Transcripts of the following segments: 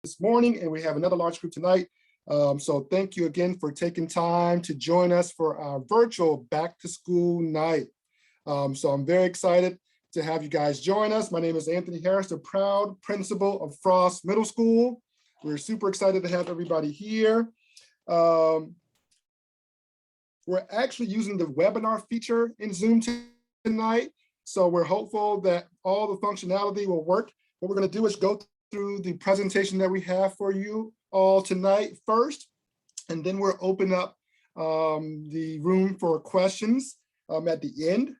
this morning, and we have another large group tonight. So thank you again for taking time to join us for our virtual back to school night. So I'm very excited to have you guys join us. My name is Anthony Harris, the proud principal of Frost Middle School. We're super excited to have everybody here. We're actually using the webinar feature in Zoom tonight. So we're hopeful that all the functionality will work. What we're going to do is go through the presentation that we have for you all tonight first, and then we'll open up the room for questions at the end.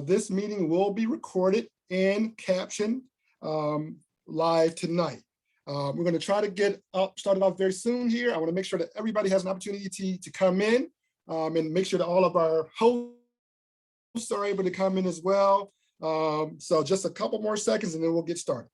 This meeting will be recorded and captioned live tonight. We're going to try to get started off very soon here. I want to make sure that everybody has an opportunity to come in and make sure that all of our hosts are able to come in as well. So just a couple more seconds and then we'll get started.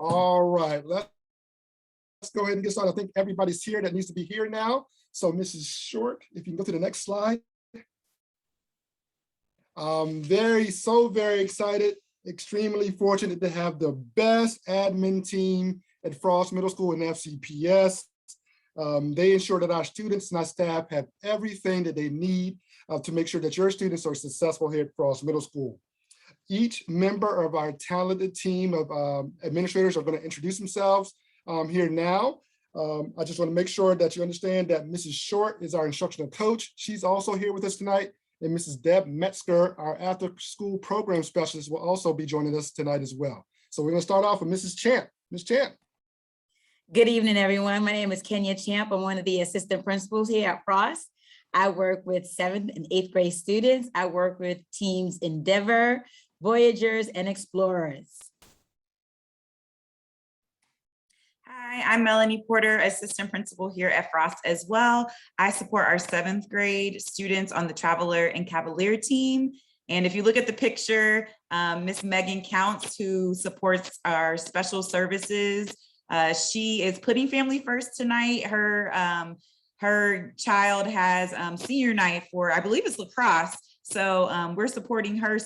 All right, let's go ahead and get started. I think everybody's here that needs to be here now. So Mrs. Short, if you can go to the next slide. Very excited, extremely fortunate to have the best admin team at Frost Middle School and FCPS. They ensure that our students and our staff have everything that they need to make sure that your students are successful here at Frost Middle School. Each member of our talented team of administrators are going to introduce themselves here now. I just want to make sure that you understand that Mrs. Short is our instructional coach. She's also here with us tonight. And Mrs. Deb Metzger, our after school program specialist, will also be joining us tonight as well. So we're going to start off with Mrs. Champ. Ms. Champ. Good evening, everyone. My name is Kenya Champ. I'm one of the assistant principals here at Frost. I work with 7th and 8th grade students. I work with teams Endeavor, Voyagers, and Explorers. Hi, I'm Melanie Porter, assistant principal here at Frost as well. I support our 7th grade students on the Traveler and Cavalier team. And if you look at the picture, Miss Megan Counts, who supports our special services, she is putting family first tonight. Her child has senior night for, I believe it's lacrosse. So we're supporting her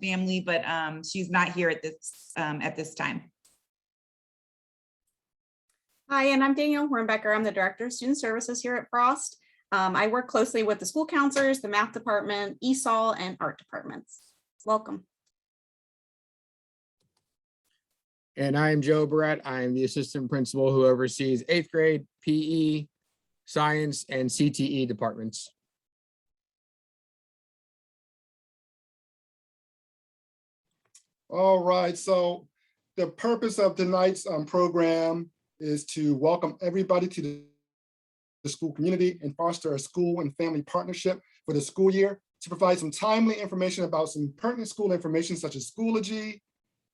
family, but she's not here at this time. Hi, and I'm Danielle Hornbecker. I'm the Director of Student Services here at Frost. I work closely with the school counselors, the math department, ESOL, and art departments. Welcome. And I'm Joe Barrett. I'm the assistant principal who oversees 8th grade, PE, science, and CTE departments. All right, so the purpose of tonight's program is to welcome everybody to the school community and foster a school and family partnership for the school year, to provide some timely information about some pertinent school information such as Schoology,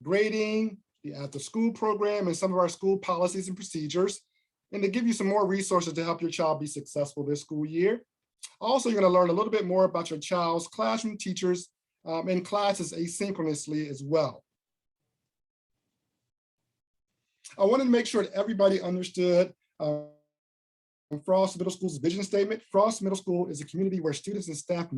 grading, the after school program, and some of our school policies and procedures, and to give you some more resources to help your child be successful this school year. Also, you're going to learn a little bit more about your child's classroom teachers and classes asynchronously as well. I wanted to make sure that everybody understood Frost Middle School's vision statement. Frost Middle School is a community where students and staff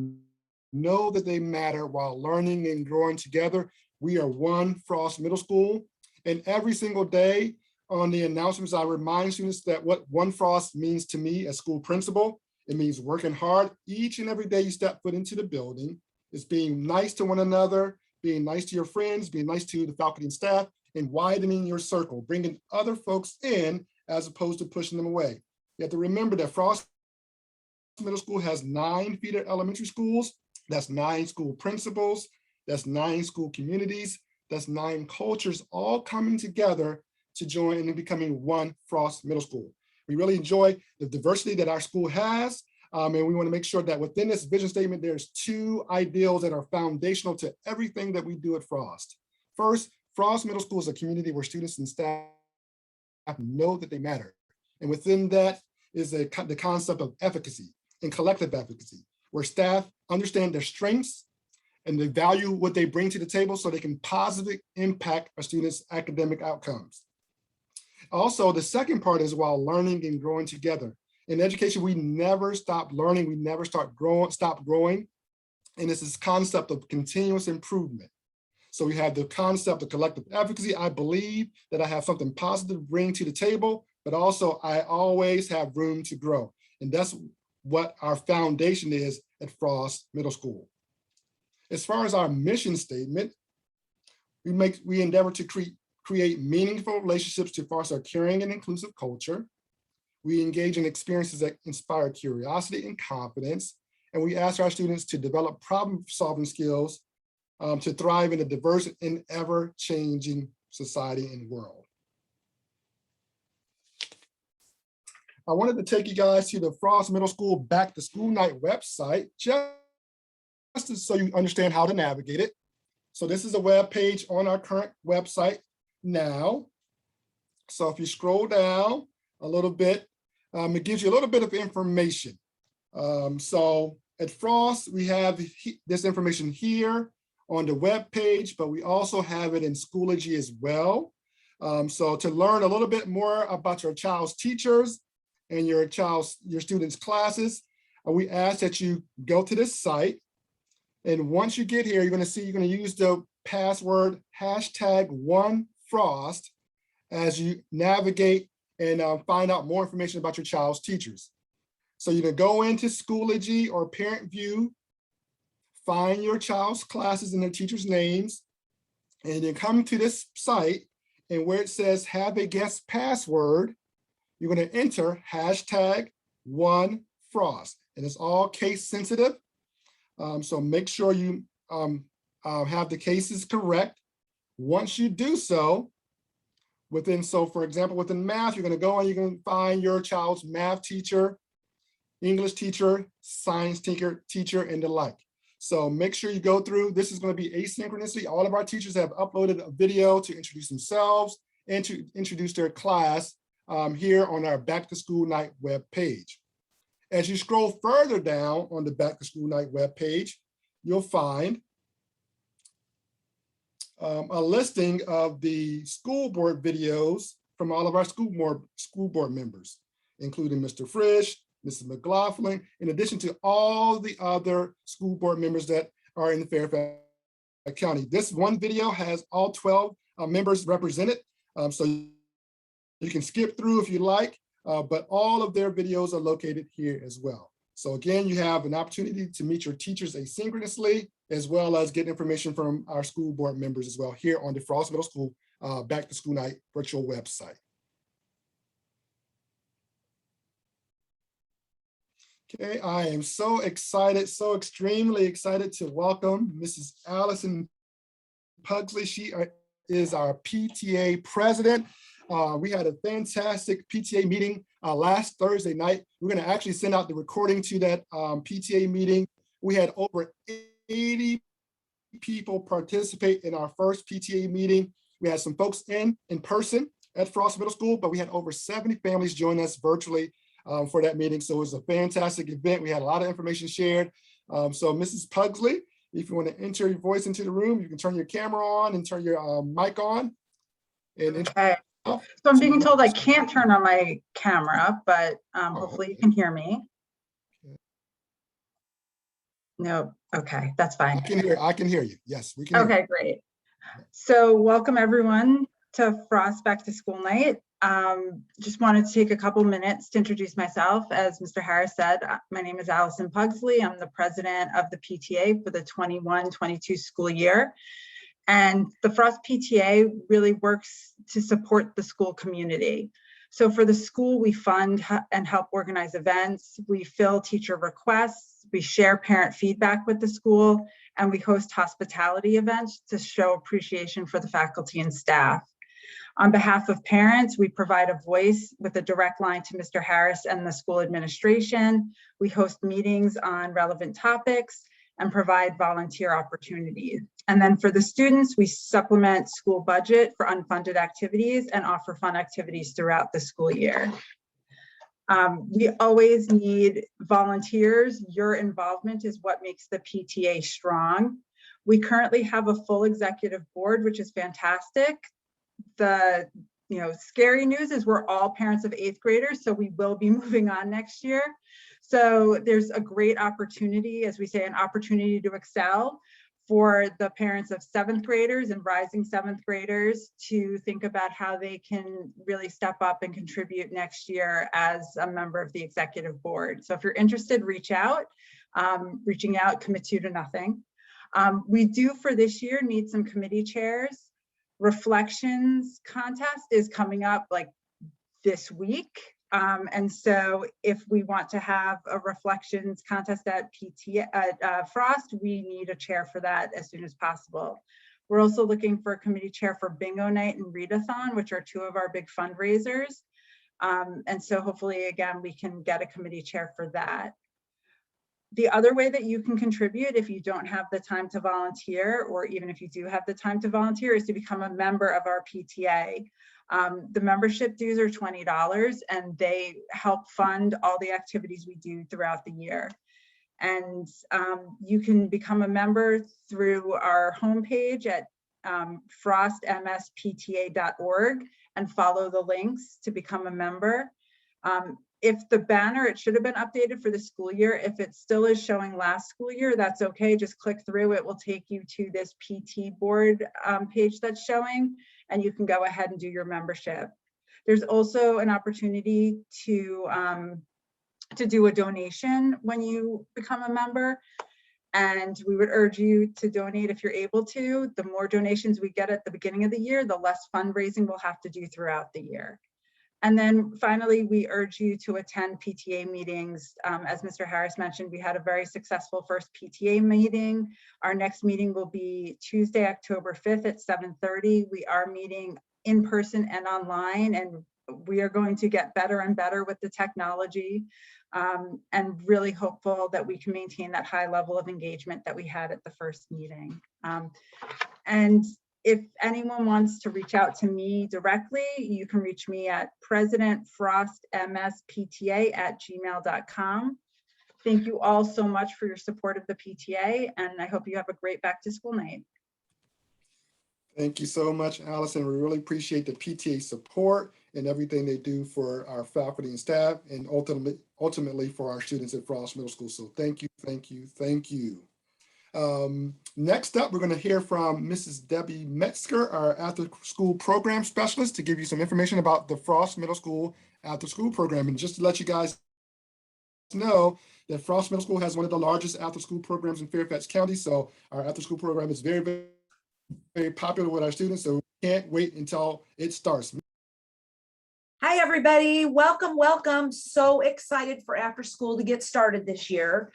know that they matter while learning and growing together. We are one Frost Middle School, and every single day on the announcements, I remind students that what one Frost means to me as school principal. It means working hard each and every day you step foot into the building. It's being nice to one another, being nice to your friends, being nice to the faculty and staff, and widening your circle, bringing other folks in as opposed to pushing them away. You have to remember that Frost Middle School has 9 feeder elementary schools. That's 9 school principals. That's 9 school communities. That's 9 cultures all coming together to join and becoming one Frost Middle School. We really enjoy the diversity that our school has. And we want to make sure that within this vision statement, there's 2 ideals that are foundational to everything that we do at Frost. First, Frost Middle School is a community where students and staff know that they matter. And within that is the concept of efficacy and collective efficacy, where staff understand their strengths and they value what they bring to the table so they can positively impact our students' academic outcomes. Also, the second part is while learning and growing together. In education, we never stop learning, we never stop growing. And it's this concept of continuous improvement. So we have the concept of collective efficacy. I believe that I have something positive to bring to the table, but also I always have room to grow. And that's what our foundation is at Frost Middle School. As far as our mission statement, we endeavor to create meaningful relationships to foster a caring and inclusive culture. We engage in experiences that inspire curiosity and confidence. And we ask our students to develop problem-solving skills to thrive in a diverse and ever-changing society and world. I wanted to take you guys to the Frost Middle School Back to School Night website, just so you understand how to navigate it. So this is a web page on our current website now. So if you scroll down a little bit, it gives you a little bit of information. So at Frost, we have this information here on the web page, but we also have it in Schoology as well. So to learn a little bit more about your child's teachers and your students' classes, we ask that you go to this site. And once you get here, you're going to use the password #1Frost as you navigate and find out more information about your child's teachers. So you can go into Schoology or Parent View, find your child's classes and their teachers' names, and then come to this site, and where it says have a guest password, you're going to enter #1Frost, and it's all case sensitive. So make sure you have the cases correct. Once you do so, for example, within math, you're going to go and you're going to find your child's math teacher, English teacher, science teacher, and the like. So make sure you go through. This is going to be asynchronously. All of our teachers have uploaded a video to introduce themselves and to introduce their class here on our Back to School Night web page. As you scroll further down on the Back to School Night web page, you'll find a listing of the school board videos from all of our school board members, including Mr. Frisch, Mrs. McLaughlin, in addition to all the other school board members that are in Fairfax County. This one video has all 12 members represented, so you can skip through if you like, but all of their videos are located here as well. So again, you have an opportunity to meet your teachers asynchronously, as well as get information from our school board members as well here on the Frost Middle School Back to School Night virtual website. Okay, I am so excited, so extremely excited to welcome Mrs. Allison Pugsley. She is our PTA president. We had a fantastic PTA meeting last Thursday night. We're going to actually send out the recording to that PTA meeting. We had over 80 people participate in our first PTA meeting. We had some folks in person at Frost Middle School, but we had over 70 families join us virtually for that meeting. So it was a fantastic event. We had a lot of information shared. So Mrs. Pugsley, if you want to enter your voice into the room, you can turn your camera on and turn your mic on. And okay. So I'm being told I can't turn on my camera, but hopefully you can hear me. No, okay, that's fine. I can hear you. Yes, we can. Okay, great. So welcome everyone to Frost Back to School Night. Just wanted to take a couple minutes to introduce myself. As Mr. Harris said, my name is Allison Pugsley. I'm the president of the PTA for the 21-22 school year. And the Frost PTA really works to support the school community. So for the school, we fund and help organize events, we fill teacher requests, we share parent feedback with the school, and we host hospitality events to show appreciation for the faculty and staff. On behalf of parents, we provide a voice with a direct line to Mr. Harris and the school administration. We host meetings on relevant topics and provide volunteer opportunities. And then for the students, we supplement school budget for unfunded activities and offer fun activities throughout the school year. We always need volunteers. Your involvement is what makes the PTA strong. We currently have a full executive board, which is fantastic. The scary news is we're all parents of 8th graders, so we will be moving on next year. So there's a great opportunity, as we say, an opportunity to excel for the parents of 7th graders and rising 7th graders to think about how they can really step up and contribute next year as a member of the executive board. So if you're interested, reach out. Reaching out commits you to nothing. We do for this year need some committee chairs. Reflections contest is coming up like this week. And so if we want to have a reflections contest at Frost, we need a chair for that as soon as possible. We're also looking for a committee chair for bingo night and readathon, which are 2 of our big fundraisers. And so hopefully, again, we can get a committee chair for that. The other way that you can contribute if you don't have the time to volunteer, or even if you do have the time to volunteer, is to become a member of our PTA. The membership dues are $20 and they help fund all the activities we do throughout the year. And you can become a member through our homepage at frostmspta.org and follow the links to become a member. If the banner, it should have been updated for the school year. If it still is showing last school year, that's okay. Just click through. It will take you to this PT board page that's showing, and you can go ahead and do your membership. There's also an opportunity to do a donation when you become a member. And we would urge you to donate if you're able to. The more donations we get at the beginning of the year, the less fundraising we'll have to do throughout the year. And then finally, we urge you to attend PTA meetings. As Mr. Harris mentioned, we had a very successful first PTA meeting. Our next meeting will be Tuesday, October 5th at 7:30. We are meeting in person and online, and we are going to get better and better with the technology, and really hopeful that we can maintain that high level of engagement that we had at the first meeting. And if anyone wants to reach out to me directly, you can reach me at presidentfrostmspta@gmail.com. Thank you all so much for your support of the PTA, and I hope you have a great back to school night. Thank you so much, Allison. We really appreciate the PTA support and everything they do for our faculty and staff, and ultimately for our students at Frost Middle School. So thank you, thank you, thank you. Next up, we're going to hear from Mrs. Debbie Metzger, our after-school program specialist, to give you some information about the Frost Middle School after-school program. And just to let you guys know that Frost Middle School has one of the largest after-school programs in Fairfax County. So our after-school program is very, very, very popular with our students. So we can't wait until it starts. Hi, everybody. Welcome, welcome. So excited for after school to get started this year.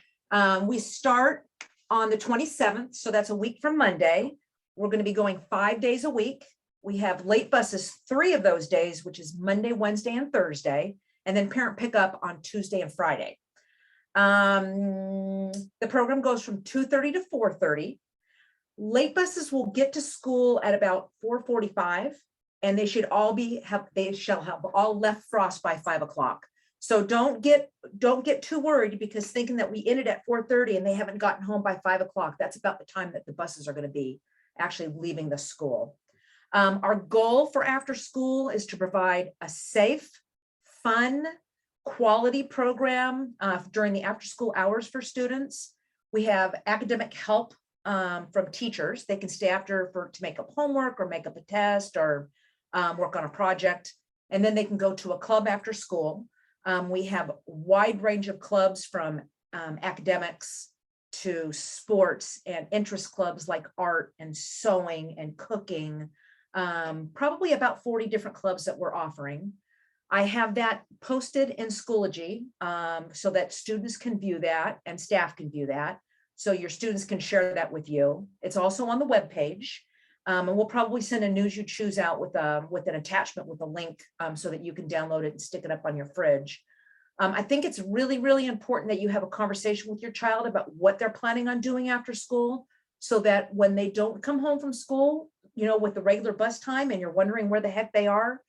We start on the 27th, so that's a week from Monday. We're going to be going 5 days a week. We have late buses 3 of those days, which is Monday, Wednesday, and Thursday, and then parent pickup on Tuesday and Friday. The program goes from 2:30 to 4:30. Late buses will get to school at about 4:45, and they shall have all left Frost by 5 o'clock. So don't get too worried because thinking that we ended at 4:30 and they haven't gotten home by 5 o'clock. That's about the time that the buses are going to be actually leaving the school. Our goal for after school is to provide a safe, fun, quality program during the after school hours for students. We have academic help from teachers. They can stay after to make up homework or make up a test or work on a project. And then they can go to a club after school. We have a wide range of clubs from academics to sports and interest clubs like art and sewing and cooking, probably about 40 different clubs that we're offering. I have that posted in Schoology so that students can view that and staff can view that. So your students can share that with you. It's also on the webpage. And we'll probably send a News You Choose out with an attachment with a link so that you can download it and stick it up on your fridge. I think it's really, really important that you have a conversation with your child about what they're planning on doing after school so that when they don't come home from school, with the regular bus time and you're wondering where the heck they are,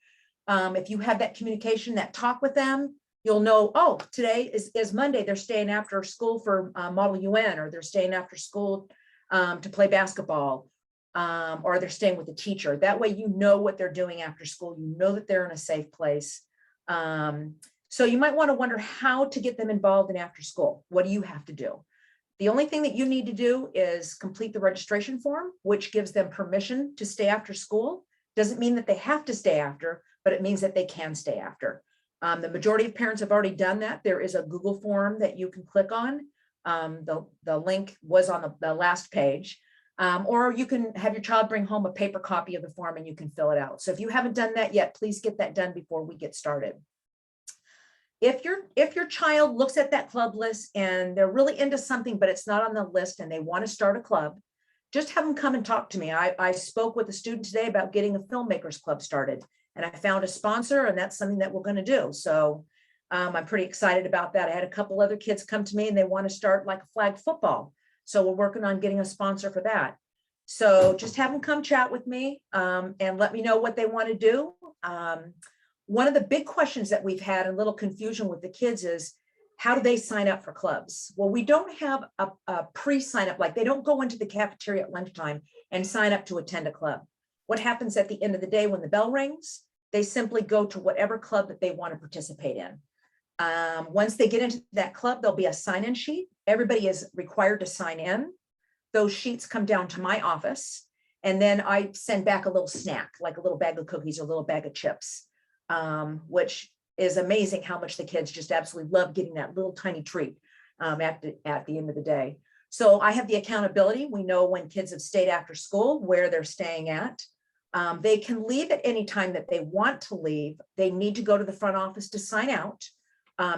if you have that communication, that talk with them, you'll know, oh, today is Monday, they're staying after school for Model UN, or they're staying after school to play basketball, or they're staying with the teacher. That way you know what they're doing after school. You know that they're in a safe place. So you might want to wonder how to get them involved in after school. What do you have to do? The only thing that you need to do is complete the registration form, which gives them permission to stay after school. Doesn't mean that they have to stay after, but it means that they can stay after. The majority of parents have already done that. There is a Google form that you can click on. The link was on the last page. Or you can have your child bring home a paper copy of the form and you can fill it out. So if you haven't done that yet, please get that done before we get started. If your child looks at that club list and they're really into something, but it's not on the list and they want to start a club, just have them come and talk to me. I spoke with a student today about getting a filmmakers club started, and I found a sponsor, and that's something that we're going to do. So I'm pretty excited about that. I had a couple other kids come to me and they want to start like a flag football. So we're working on getting a sponsor for that. So just have them come chat with me and let me know what they want to do. One of the big questions that we've had, a little confusion with the kids, is how do they sign up for clubs? Well, we don't have a pre-sign up, like they don't go into the cafeteria at lunchtime and sign up to attend a club. What happens at the end of the day when the bell rings? They simply go to whatever club that they want to participate in. Once they get into that club, there'll be a sign-in sheet. Everybody is required to sign in. Those sheets come down to my office, and then I send back a little snack, like a little bag of cookies or a little bag of chips, which is amazing how much the kids just absolutely love getting that little tiny treat at the end of the day. So I have the accountability. We know when kids have stayed after school, where they're staying at. They can leave at any time that they want to leave. They need to go to the front office to sign out.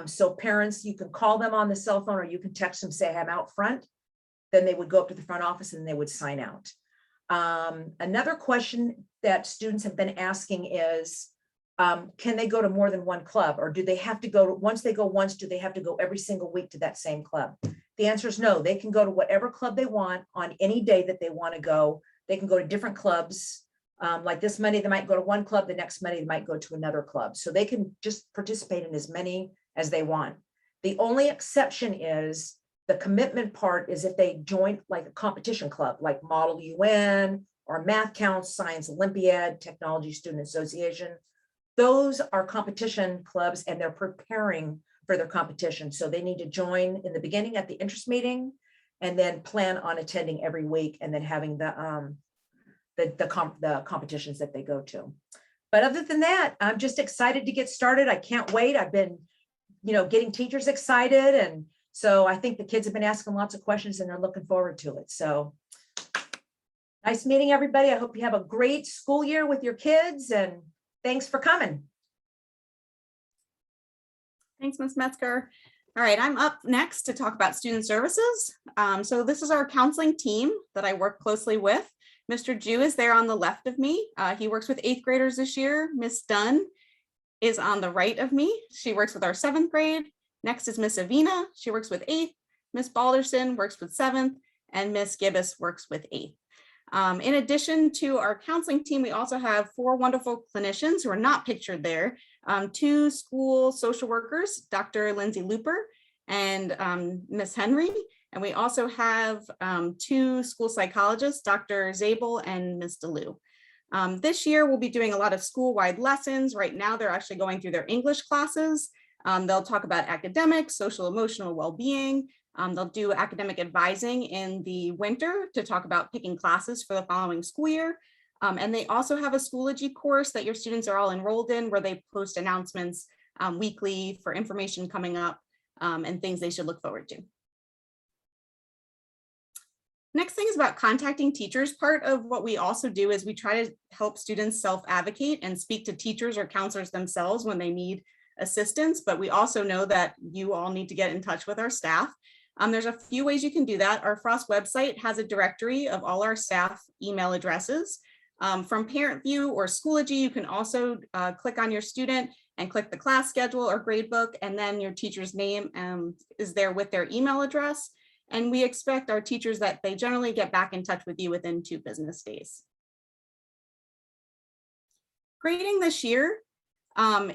So parents, you can call them on the cell phone or you can text them, say, I'm out front. Then they would go up to the front office and they would sign out. Another question that students have been asking is, can they go to more than one club, or do they have to go to, once they go once, do they have to go every single week to that same club? The answer is no. They can go to whatever club they want on any day that they want to go. They can go to different clubs. Like this Monday, they might go to one club. The next Monday, they might go to another club. So they can just participate in as many as they want. The only exception is the commitment part is if they join like a competition club, like Model UN or Math Counts, Science Olympiad, Technology Student Association. Those are competition clubs and they're preparing for their competition. So they need to join in the beginning at the interest meeting and then plan on attending every week and then having the competitions that they go to. But other than that, I'm just excited to get started. I can't wait. I've been, getting teachers excited. And so I think the kids have been asking lots of questions and they're looking forward to it. So nice meeting everybody. I hope you have a great school year with your kids, and thanks for coming. Thanks, Ms. Metzger. All right, I'm up next to talk about student services. So this is our counseling team that I work closely with. Mr. Jew is there on the left of me. He works with 8th graders this year. Miss Dunn is on the right of me. She works with our 7th grade. Next is Miss Avina. She works with 8th. Miss Balderson works with 7th, and Miss Gibbous works with 8th. In addition to our counseling team, we also have 4 wonderful clinicians who are not pictured there. 2 school social workers, Dr. Lindsay Looper and Miss Henry. And we also have 2 school psychologists, Dr. Zabel and Ms. DeLu. This year, we'll be doing a lot of school-wide lessons. Right now, they're actually going through their English classes. They'll talk about academics, social emotional well-being. They'll do academic advising in the winter to talk about picking classes for the following school year. And they also have a Schoology course that your students are all enrolled in, where they post announcements weekly for information coming up and things they should look forward to. Next thing is about contacting teachers. Part of what we also do is we try to help students self-advocate and speak to teachers or counselors themselves when they need assistance, but we also know that you all need to get in touch with our staff. There's a few ways you can do that. Our Frost website has a directory of all our staff email addresses. From Parent View or Schoology, you can also click on your student and click the class schedule or gradebook, and then your teacher's name is there with their email address. And we expect our teachers that they generally get back in touch with you within 2 business days. Grading this year,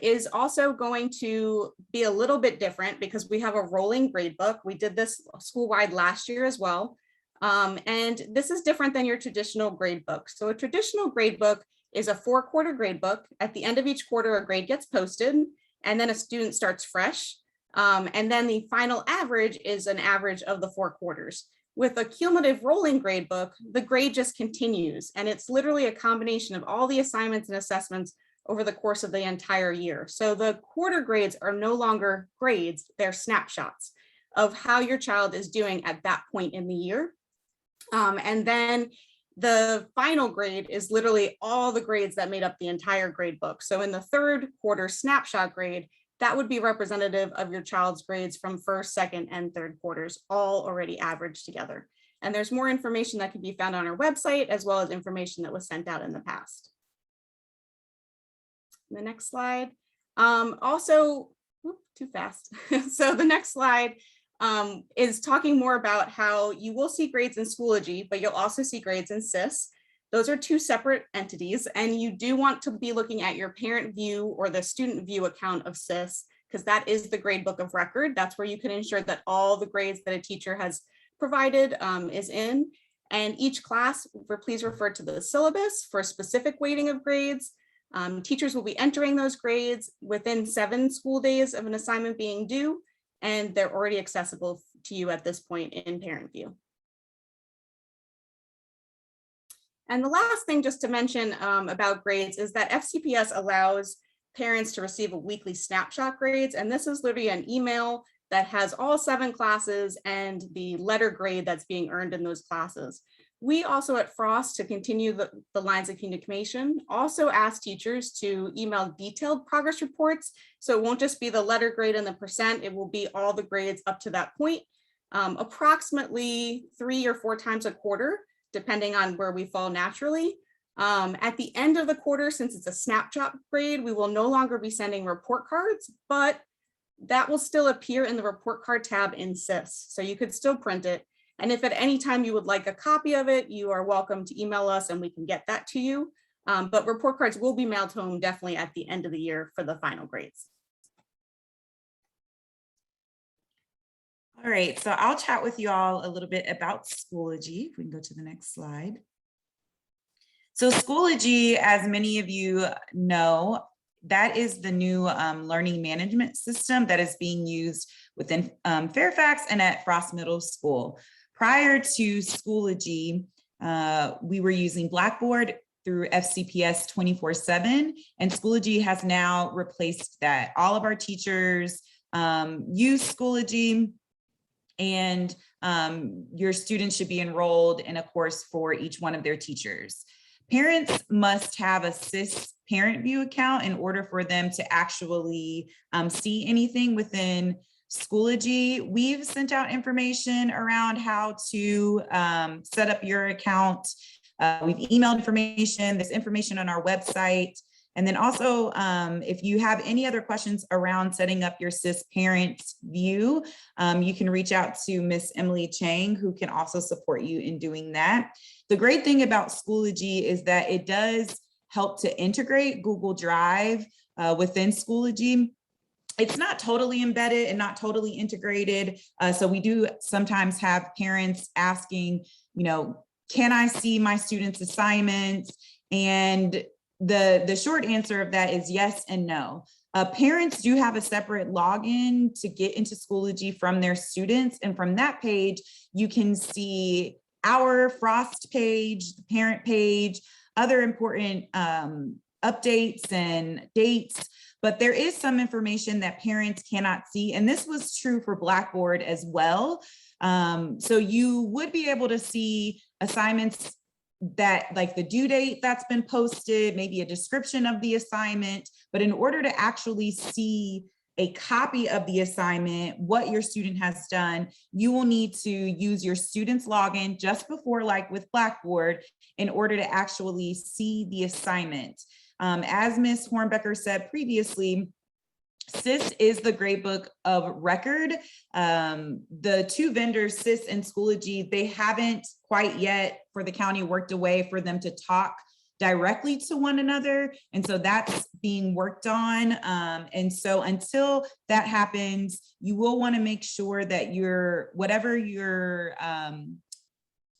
is also going to be a little bit different because we have a rolling grade book. We did this school-wide last year as well. And this is different than your traditional grade book. So a traditional grade book is a 4-quarter grade book. At the end of each quarter, a grade gets posted, and then a student starts fresh. And then the final average is an average of the 4 quarters. With a cumulative rolling grade book, the grade just continues, and it's literally a combination of all the assignments and assessments over the course of the entire year. So the quarter grades are no longer grades, they're snapshots of how your child is doing at that point in the year. And then the final grade is literally all the grades that made up the entire grade book. So in the 3rd quarter snapshot grade, that would be representative of your child's grades from 1st, 2nd, and 3rd quarters, all already averaged together. And there's more information that can be found on our website, as well as information that was sent out in the past. The next slide. Too fast. So the next slide is talking more about how you will see grades in Schoology, but you'll also see grades in SIS. Those are 2 separate entities, and you do want to be looking at your parent view or the student view account of SIS, because that is the grade book of record. That's where you can ensure that all the grades that a teacher has provided is in. And each class, please refer to the syllabus for specific weighting of grades. Teachers will be entering those grades within 7 school days of an assignment being due, and they're already accessible to you at this point in parent view. And the last thing just to mention about grades is that FCPS allows parents to receive a weekly snapshot grades. And this is literally an email that has all 7 classes and the letter grade that's being earned in those classes. We also at Frost, to continue the lines of communication, also ask teachers to email detailed progress reports. So it won't just be the letter grade and the percent, it will be all the grades up to that point, approximately 3 or 4 times a quarter, depending on where we fall naturally. At the end of the quarter, since it's a snapshot grade, we will no longer be sending report cards, but that will still appear in the report card tab in SIS. So you could still print it. And if at any time you would like a copy of it, you are welcome to email us and we can get that to you. But report cards will be mailed home definitely at the end of the year for the final grades. All right, so I'll chat with you all a little bit about Schoology. If we can go to the next slide. So Schoology, as many of you know, that is the new learning management system that is being used within Fairfax and at Frost Middle School. Prior to Schoology, we were using Blackboard through FCPS 24/7, and Schoology has now replaced that. All of our teachers use Schoology, and your students should be enrolled in a course for each one of their teachers. Parents must have a SIS parent view account in order for them to actually see anything within Schoology. We've sent out information around how to set up your account. We've emailed information, there's information on our website. And then also, if you have any other questions around setting up your SIS parent view, you can reach out to Miss Emily Chang, who can also support you in doing that. The great thing about Schoology is that it does help to integrate Google Drive within Schoology. It's not totally embedded and not totally integrated. So we do sometimes have parents asking, can I see my students' assignments? And the short answer of that is yes and no. Parents do have a separate login to get into Schoology from their students. And from that page, you can see our Frost page, the parent page, other important updates and dates. But there is some information that parents cannot see. And this was true for Blackboard as well. So you would be able to see assignments that, like the due date that's been posted, maybe a description of the assignment, but in order to actually see a copy of the assignment, what your student has done, you will need to use your student's login just before, like with Blackboard, in order to actually see the assignment. As Ms. Hornbecker said previously, SIS is the gradebook of record. The 2 vendors, SIS and Schoology, they haven't quite yet for the county worked a way for them to talk directly to one another. And so that's being worked on. And so until that happens, you will want to make sure that whatever you're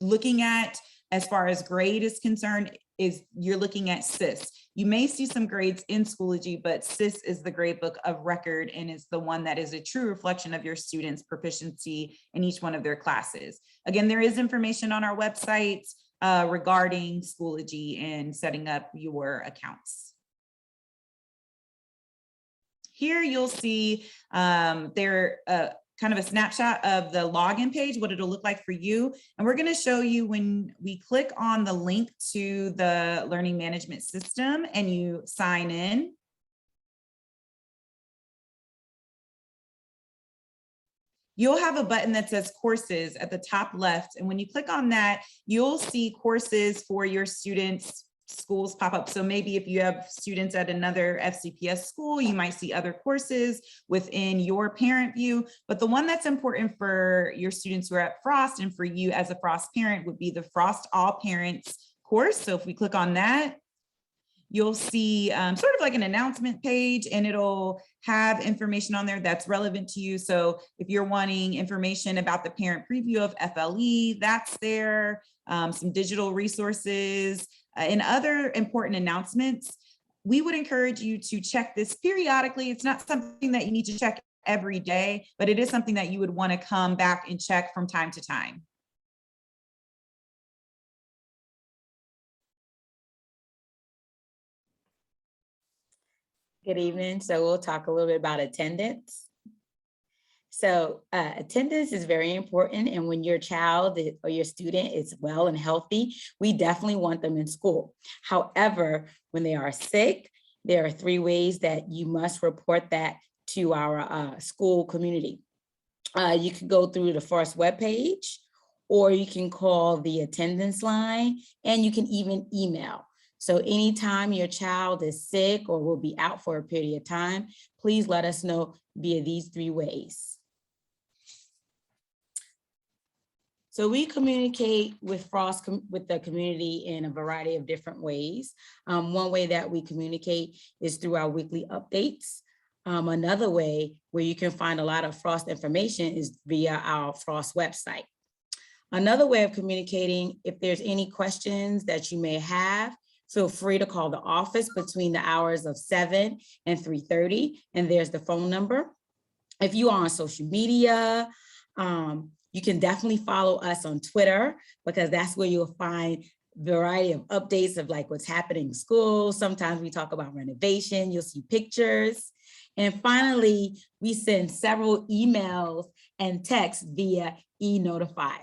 looking at as far as grade is concerned, is you're looking at SIS. You may see some grades in Schoology, but SIS is the grade book of record and is the one that is a true reflection of your students' proficiency in each one of their classes. Again, there is information on our website regarding Schoology and setting up your accounts. Here you'll see kind of a snapshot of the login page, what it'll look like for you. And we're going to show you when we click on the link to the learning management system and you sign in. You'll have a button that says courses at the top left. And when you click on that, you'll see courses for your students' schools pop up. So maybe if you have students at another FCPS school, you might see other courses within your parent view. But the one that's important for your students who are at Frost and for you as a Frost parent would be the Frost All Parents course. So if we click on that, you'll see sort of like an announcement page, and it'll have information on there that's relevant to you. So if you're wanting information about the parent preview of FLE, that's there, some digital resources, and other important announcements. We would encourage you to check this periodically. It's not something that you need to check every day, but it is something that you would want to come back and check from time to time. Good evening. So we'll talk a little bit about attendance. So attendance is very important. And when your child or your student is well and healthy, we definitely want them in school. However, when they are sick, there are 3 ways that you must report that to our school community. You can go through the Frost webpage, or you can call the attendance line, and you can even email. So anytime your child is sick or will be out for a period of time, please let us know via these 3 ways. So we communicate with Frost, with the community in a variety of different ways. One way that we communicate is through our weekly updates. Another way where you can find a lot of Frost information is via our Frost website. Another way of communicating, if there's any questions that you may have, feel free to call the office between the hours of 7 and 3:30, and there's the phone number. If you are on social media, you can definitely follow us on Twitter, because that's where you'll find a variety of updates of like what's happening in school. Sometimes we talk about renovation, you'll see pictures. And finally, we send several emails and texts via e-notify.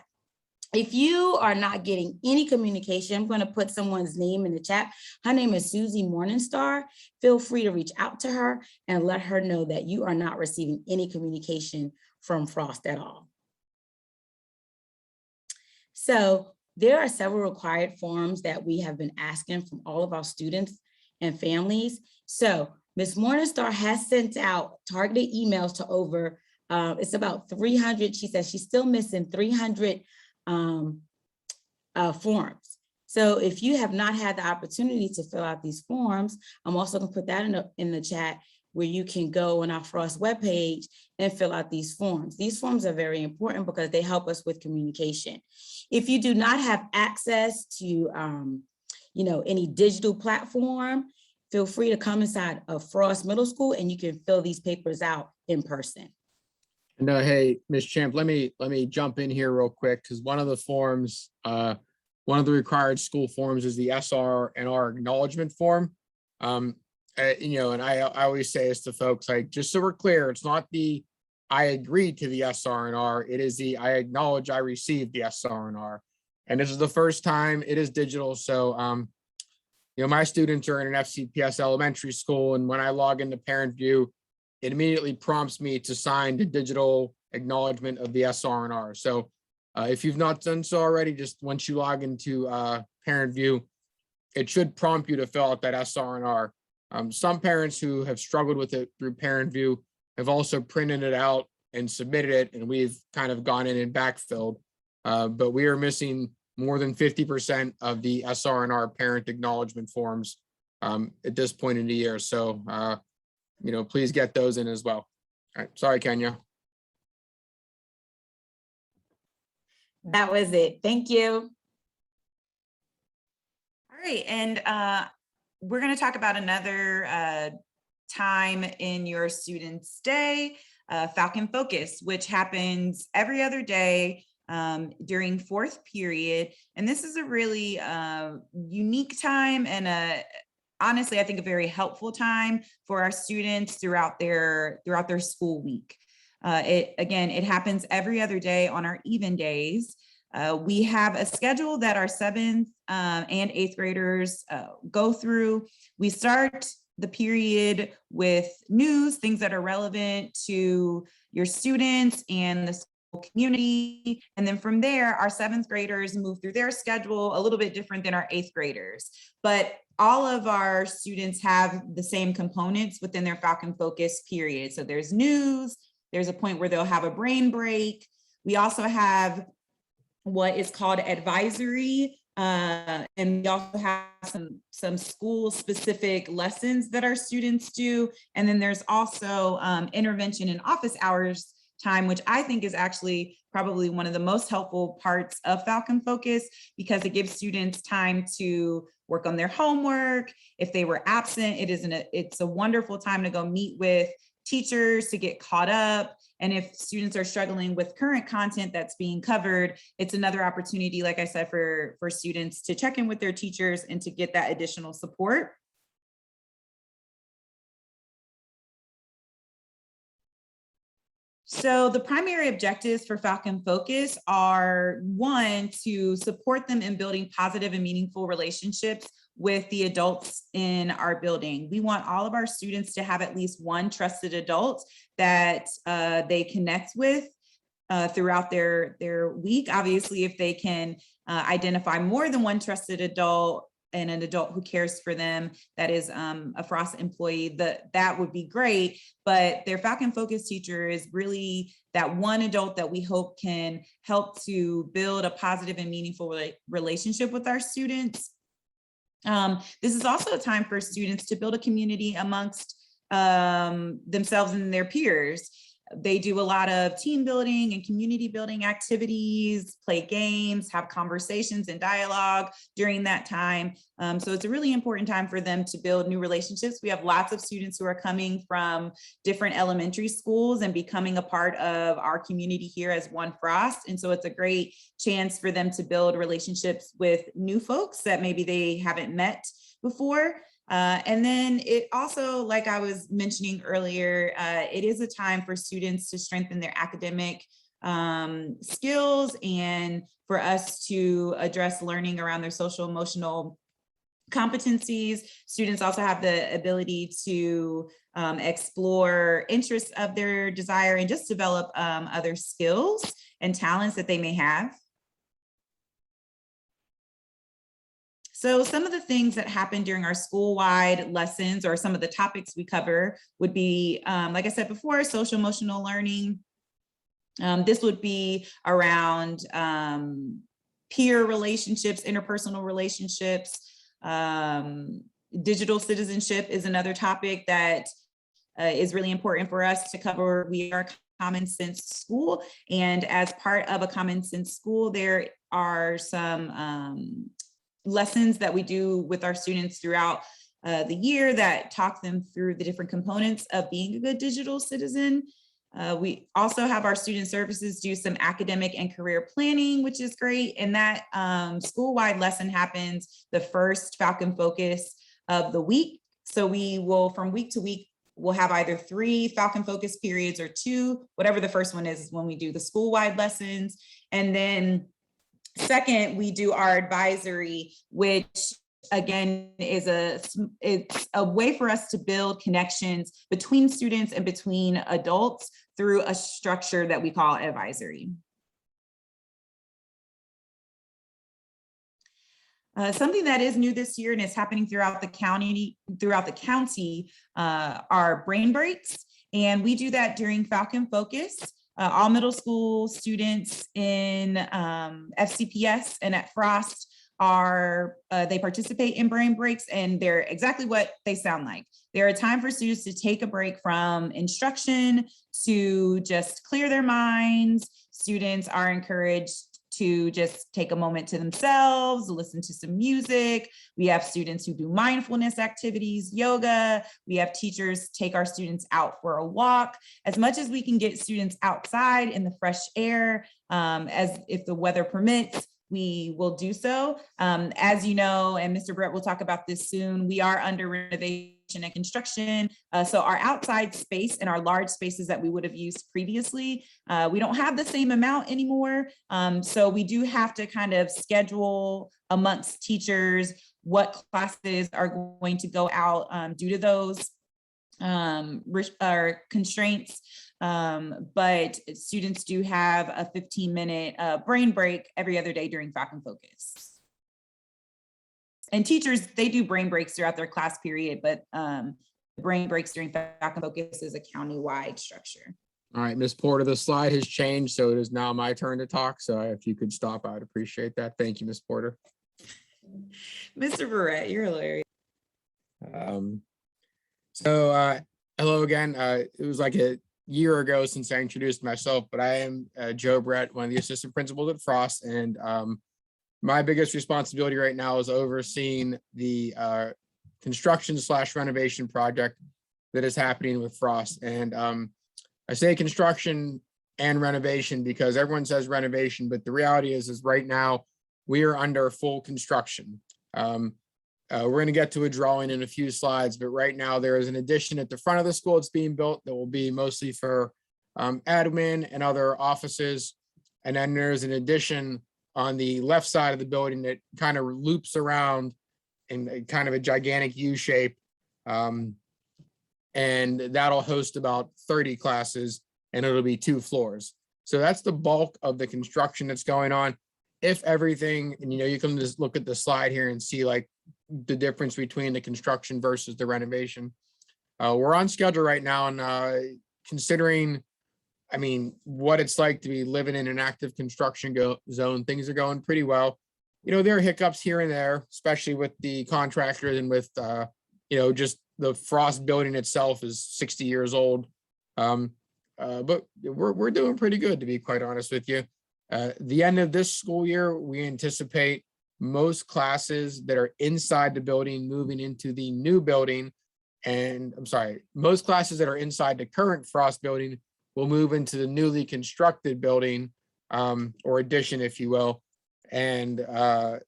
If you are not getting any communication, I'm going to put someone's name in the chat. Her name is Susie Morningstar. Feel free to reach out to her and let her know that you are not receiving any communication from Frost at all. So there are several required forms that we have been asking from all of our students and families. So Ms. Morningstar has sent out targeted emails to over, it's about 300. She says she's still missing 300 forms. So if you have not had the opportunity to fill out these forms, I'm also gonna put that in the chat, where you can go on our Frost webpage and fill out these forms. These forms are very important because they help us with communication. If you do not have access to any digital platform, feel free to come inside of Frost Middle School and you can fill these papers out in person. And hey, Ms. Champ, let me jump in here real quick, because one of the forms, one of the required school forms is the SR&R acknowledgement form. And I always say this to folks, like, just so we're clear, it's not the I agree to the SR&R, it is the I acknowledge I received the SR&R. And this is the first time it is digital. So, my students are in an FCPS elementary school, and when I log into Parent View, it immediately prompts me to sign the digital acknowledgement of the SR&R. So if you've not done so already, just once you log into Parent View, it should prompt you to fill out that SR&R. Some parents who have struggled with it through Parent View have also printed it out and submitted it, and we've kind of gone in and backfilled. But we are missing more than 50% of the SR&R parent acknowledgement forms at this point in the year. So, please get those in as well. All right, sorry, Kenya. That was it. Thank you. All right, and we're going to talk about another time in your students' day, Falcon Focus, which happens every other day during fourth period. And this is a really unique time and honestly, I think a very helpful time for our students throughout their school week. It happens every other day on our even days. We have a schedule that our 7th and 8th graders go through. We start the period with news, things that are relevant to your students and the school community. And then from there, our 7th graders move through their schedule a little bit different than our 8th graders. But all of our students have the same components within their Falcon Focus period. So there's news, there's a point where they'll have a brain break. We also have what is called advisory, and we also have some school specific lessons that our students do. And then there's also intervention and office hours time, which I think is actually probably one of the most helpful parts of Falcon Focus, because it gives students time to work on their homework. If they were absent, it's a wonderful time to go meet with teachers to get caught up. And if students are struggling with current content that's being covered, it's another opportunity, like I said, for students to check in with their teachers and to get that additional support. So the primary objectives for Falcon Focus are, 1, to support them in building positive and meaningful relationships with the adults in our building. We want all of our students to have at least one trusted adult that they connect with throughout their week. Obviously, if they can identify more than one trusted adult and an adult who cares for them, that is a Frost employee, that would be great. But their Falcon Focus teacher is really that one adult that we hope can help to build a positive and meaningful relationship with our students. This is also a time for students to build a community amongst themselves and their peers. They do a lot of team building and community building activities, play games, have conversations and dialogue during that time. So it's a really important time for them to build new relationships. We have lots of students who are coming from different elementary schools and becoming a part of our community here as One Frost. And so it's a great chance for them to build relationships with new folks that maybe they haven't met before. And then it also, like I was mentioning earlier, it is a time for students to strengthen their academic skills and for us to address learning around their social emotional competencies. Students also have the ability to explore interests of their desire and just develop other skills and talents that they may have. So some of the things that happen during our school-wide lessons, or some of the topics we cover, would be, like I said before, social emotional learning. This would be around peer relationships, interpersonal relationships. Digital citizenship is another topic that is really important for us to cover. We are a common sense school, and as part of a common sense school, there are some lessons that we do with our students throughout the year that talk them through the different components of being a good digital citizen. We also have our student services do some academic and career planning, which is great. And that school-wide lesson happens the first Falcon Focus of the week. So we will, from week to week, we'll have either 3 Falcon Focus periods or 2, whatever the first one is when we do the school-wide lessons. And then second, we do our advisory, which again it's a way for us to build connections between students and between adults through a structure that we call advisory. Something that is new this year and is happening throughout the county are brain breaks. And we do that during Falcon Focus. all middle school students in FCPS and at Frost they participate in brain breaks, and they're exactly what they sound like. They're a time for students to take a break from instruction, to just clear their minds. Students are encouraged to just take a moment to themselves, listen to some music. We have students who do mindfulness activities, yoga. We have teachers take our students out for a walk. As much as we can get students outside in the fresh air, as if the weather permits, we will do so. As you know, and Mr. Brett will talk about this soon, we are under renovation and construction. So our outside space and our large spaces that we would have used previously, we don't have the same amount anymore. So we do have to kind of schedule amongst teachers what classes are going to go out due to those constraints. But students do have a 15-minute brain break every other day during Falcon Focus. And teachers, they do brain breaks throughout their class period, but the brain breaks during Falcon Focus is a county-wide structure. All right, Ms. Porter, the slide has changed, so it is now my turn to talk. So if you could stop, I would appreciate that. Thank you, Ms. Porter. Mr. Barrett, you're hilarious. Hello again. It was like a year ago since I introduced myself, but I am Joe Brett, one of the assistant principals at Frost, and my biggest responsibility right now is overseeing the construction/renovation project that is happening with Frost. And I say construction and renovation because everyone says renovation, but the reality is right now we are under full construction. We're going to get to a drawing in a few slides, but right now there is an addition at the front of the school that's being built that will be mostly for admin and other offices. And then there's an addition on the left side of the building that kind of loops around in kind of a gigantic U shape. And that'll host about 30 classes, and it'll be 2 floors. So that's the bulk of the construction that's going on. If everything, and you can just look at the slide here and see like the difference between the construction versus the renovation. We're on schedule right now, and considering, I mean, what it's like to be living in an active construction zone, things are going pretty well. There are hiccups here and there, especially with the contractors and with, just the Frost building itself is 60 years old. But we're doing pretty good, to be quite honest with you. The end of this school year, we anticipate most classes that are inside the building moving into the new building. And I'm sorry, most classes that are inside the current Frost building will move into the newly constructed building, or addition, if you will. And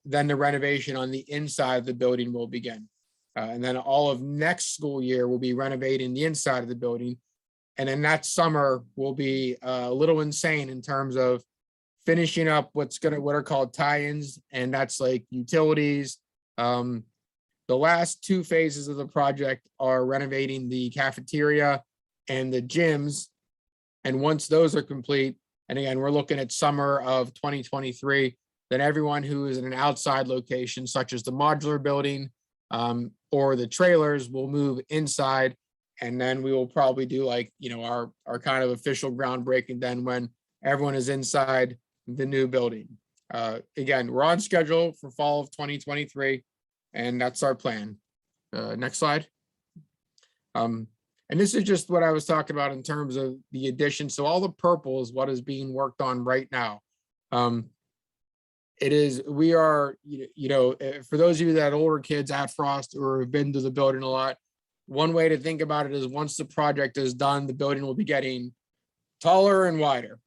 then the renovation on the inside of the building will begin. And then all of next school year will be renovating the inside of the building. And then that summer will be a little insane in terms of finishing up what are called tie-ins, and that's like utilities. The last 2 phases of the project are renovating the cafeteria and the gyms. And once those are complete, and again, we're looking at summer of 2023, then everyone who is in an outside location, such as the modular building or the trailers, will move inside. And then we will probably do like, our kind of official groundbreaking then when everyone is inside the new building. Again, we're on schedule for fall of 2023, and that's our plan. Next slide. And this is just what I was talking about in terms of the addition. So all the purple is what is being worked on right now. We are, for those of you that have older kids at Frost or have been to the building a lot, one way to think about it is once the project is done, the building will be getting taller and wider,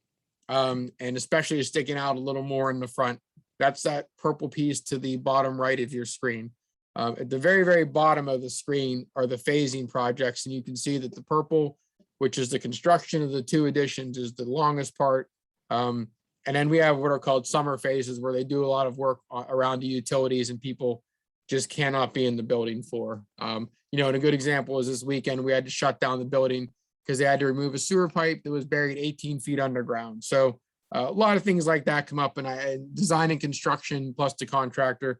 and especially sticking out a little more in the front. That's that purple piece to the bottom right of your screen. At the very, very bottom of the screen are the phasing projects, and you can see that the purple, which is the construction of the 2 additions, is the longest part. And then we have what are called summer phases, where they do a lot of work around the utilities and people just cannot be in the building for. And a good example is this weekend, we had to shut down the building because they had to remove a sewer pipe that was buried 18 feet underground. So a lot of things like that come up, and design and construction plus the contractor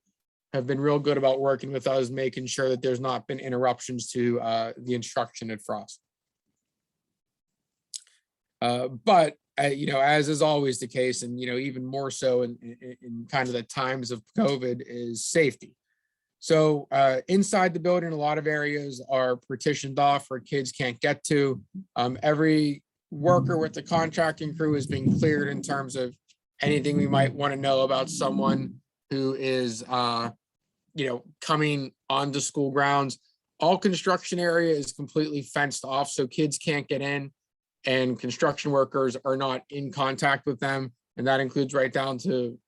have been real good about working with us, making sure that there's not been interruptions to the instruction at Frost. But as is always the case, and even more so in kind of the times of COVID, is safety. So inside the building, a lot of areas are partitioned off where kids can't get to. Every worker with the contracting crew is being cleared in terms of anything we might want to know about someone who is coming onto school grounds. All construction area is completely fenced off, so kids can't get in, and construction workers are not in contact with them. And that includes right down to,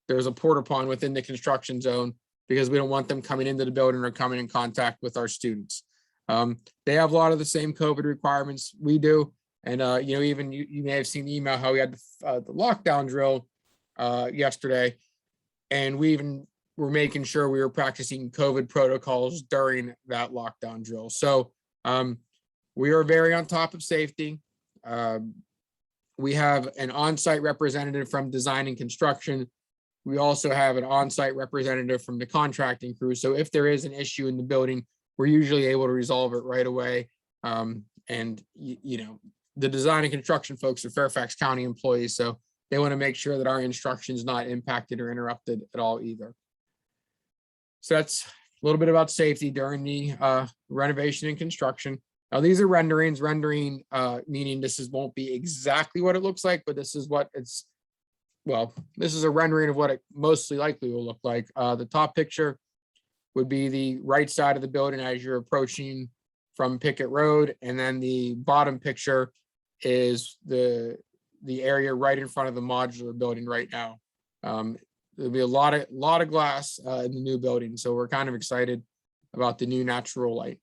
there's a porta potty within the construction zone, because we don't want them coming into the building or coming in contact with our students. They have a lot of the same COVID requirements we do. And, even you may have seen the email how we had the lockdown drill yesterday. And we even were making sure we were practicing COVID protocols during that lockdown drill. So we are very on top of safety. We have an on-site representative from design and construction. We also have an on-site representative from the contracting crew. So if there is an issue in the building, we're usually able to resolve it right away. The design and construction folks are Fairfax County employees, so they want to make sure that our instruction is not impacted or interrupted at all either. So that's a little bit about safety during the renovation and construction. Now, these are renderings, meaning this won't be exactly what it looks like, but this is what this is a rendering of what it mostly likely will look like. The top picture would be the right side of the building as you're approaching from Pickett Road. And then the bottom picture is the area right in front of the modular building right now. There'll be a lot of glass in the new building. So we're kind of excited about the new natural light.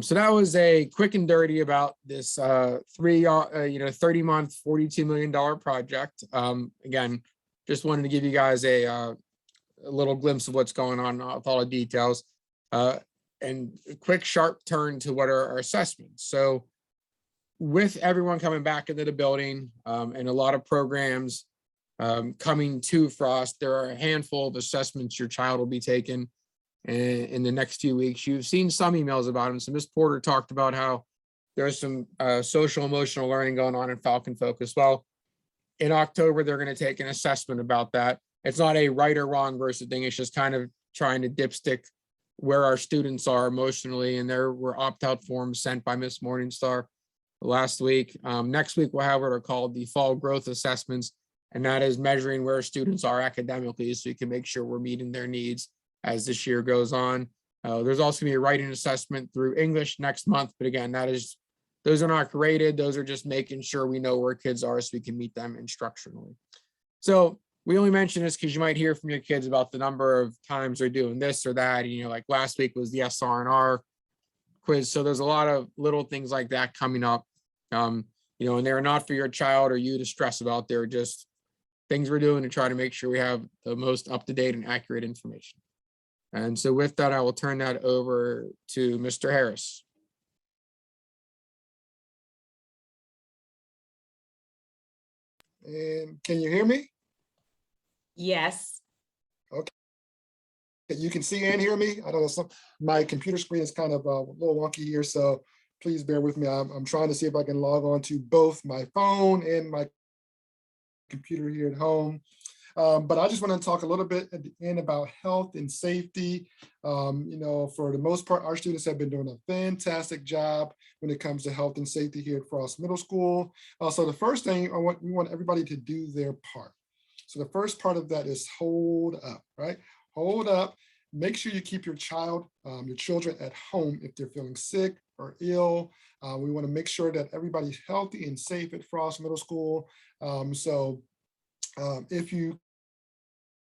So that was a quick and dirty about this 30-month, $42 million project. Again, just wanted to give you guys a little glimpse of what's going on with all the details. And a quick sharp turn to what are our assessments. So with everyone coming back into the building and a lot of programs coming to Frost, there are a handful of assessments your child will be taking in the next few weeks. You've seen some emails about them. So Ms. Porter talked about how there's some social emotional learning going on in Falcon Focus. Well, in October, they're going to take an assessment about that. It's not a right or wrong versus thing. It's just kind of trying to dipstick where our students are emotionally. And there were opt-out forms sent by Ms. Morningstar last week. Next week, we'll have what are called the fall growth assessments. And that is measuring where students are academically so you can make sure we're meeting their needs as this year goes on. There's also gonna be a writing assessment through English next month. But again, those are not graded. Those are just making sure we know where kids are so we can meet them instructionally. So we only mention this because you might hear from your kids about the number of times they're doing this or that. Like last week was the SR&R quiz. So there's a lot of little things like that coming up, and they're not for your child or you to stress about. They're just things we're doing to try to make sure we have the most up-to-date and accurate information. And so with that, I will turn that over to Mr. Harris. And can you hear me? Yes. Okay. You can see and hear me? I don't know, my computer screen is kind of a little wonky here, so please bear with me. I'm trying to see if I can log on to both my phone and my computer here at home. But I just want to talk a little bit at the end about health and safety. For the most part, our students have been doing a fantastic job when it comes to health and safety here at Frost Middle School. So the first thing we want everybody to do their part. So the first part of that is hold up, right? Hold up. Make sure you keep your children at home if they're feeling sick or ill. We want to make sure that everybody's healthy and safe at Frost Middle School. If you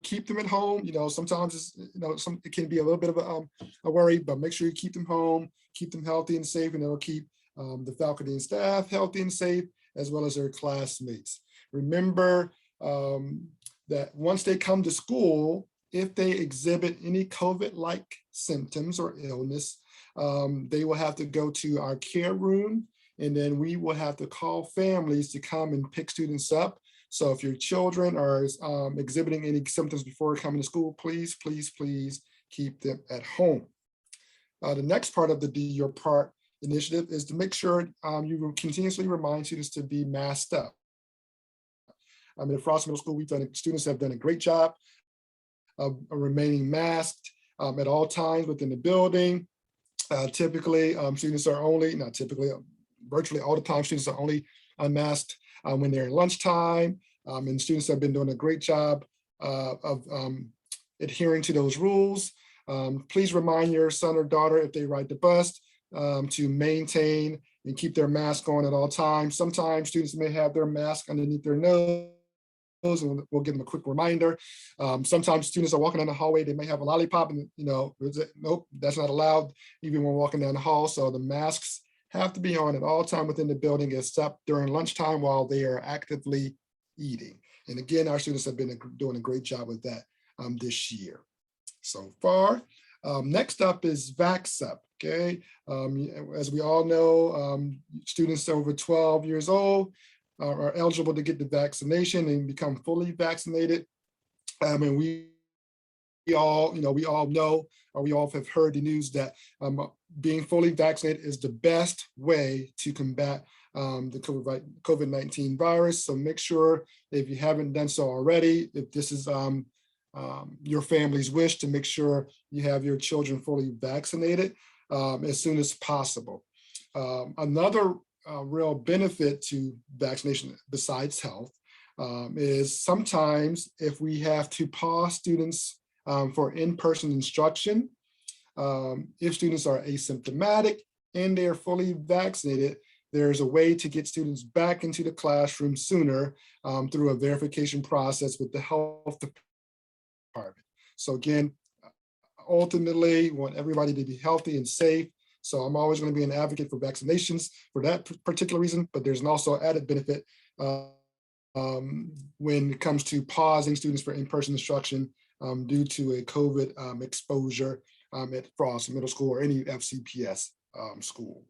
keep them at home, sometimes it can be a little bit of a worry, but make sure you keep them home, keep them healthy and safe, and it'll keep the faculty and staff healthy and safe, as well as their classmates. Remember that once they come to school, if they exhibit any COVID-like symptoms or illness, they will have to go to our care room, and then we will have to call families to come and pick students up. So if your children are exhibiting any symptoms before coming to school, please, please, please keep them at home. The next part of the do your part initiative is to make sure you continuously remind students to be masked up. I mean, at Frost Middle School, students have done a great job of remaining masked at all times within the building. Typically, students are only, not typically, virtually all the time, students are only unmasked when they're in lunchtime. And students have been doing a great job of adhering to those rules. Please remind your son or daughter if they ride the bus to maintain and keep their mask on at all times. Sometimes students may have their mask underneath their nose, and we'll give them a quick reminder. Sometimes students are walking down the hallway, they may have a lollipop and, nope, that's not allowed even when walking down the hall. So the masks have to be on at all time within the building except during lunchtime while they are actively eating. And again, our students have been doing a great job with that this year so far. Next up is VaxUp, okay? As we all know, students over 12 years old are eligible to get the vaccination and become fully vaccinated. And we all know, or we all have heard the news that being fully vaccinated is the best way to combat the COVID-19 virus. So make sure if you haven't done so already, if this is your family's wish, to make sure you have your children fully vaccinated as soon as possible. Another real benefit to vaccination besides health is sometimes if we have to pause students for in-person instruction, if students are asymptomatic and they're fully vaccinated, there's a way to get students back into the classroom sooner through a verification process with the health department. So again, ultimately, we want everybody to be healthy and safe. So I'm always going to be an advocate for vaccinations for that particular reason, but there's also added benefit when it comes to pausing students for in-person instruction due to a COVID exposure at Frost Middle School or any FCPS school.